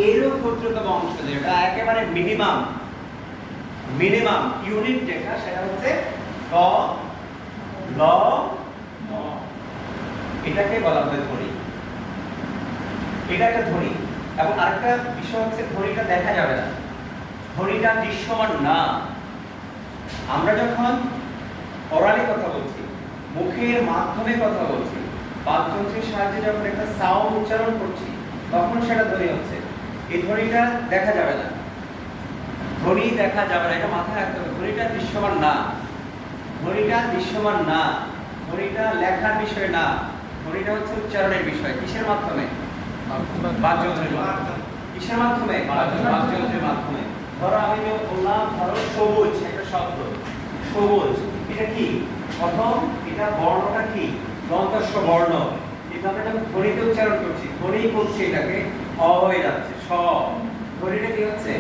এরও ক্ষুদ্রতম অংশ যেটা একেবারে মিনিমাম ইউনিট যেটা সেটা হচ্ছে ক ল ম। এটাকে বলা হয় ধ্বনি। এটা একটা ধ্বনি। এবং আরেকটা বিষয় হচ্ছে ধ্বনিটা দেখা যাবে না, ধ্বনিটা দৃশ্যমান না। আমরা যখন অরালি কথা বলছি, মুখের মাধ্যমে কথা বলছি, বাকযন্ত্রের সাহায্যে যখন একটা সাউন্ড উচ্চারণ করছি, তখন সেটা ধ্বনি হচ্ছে। এই ধ্বনিটা দেখা যাবে না, ধ্বনি দেখা যাবে না, এটা মাথায় রাখতে হবে। ধ্বনিটা দৃশ্যমান না, ধ্বনিটা দৃশ্যমান না, ধ্বনিটা লেখার বিষয় না, ধ্বনিটা হচ্ছে উচ্চারণের বিষয়। কিসের মাধ্যমে? বাকযন্ত্রের মাধ্যমে। কিসের মাধ্যমে? বাকযন্ত্রের মাধ্যমে। ধরো আমি বললাম, ধরো সবুজ একটা শব্দ, সবুজ, এটা কি? প্রথম এটা বর্ণটা কি? দন্তস্ব বর্ণ। কিন্তু আমরা যখন ধ্বনিতে উচ্চারণ করছি, ধ্বনি করছি, এটাকে অ হয়ে যাচ্ছে, স। ধ্বনিটা কি হচ্ছে?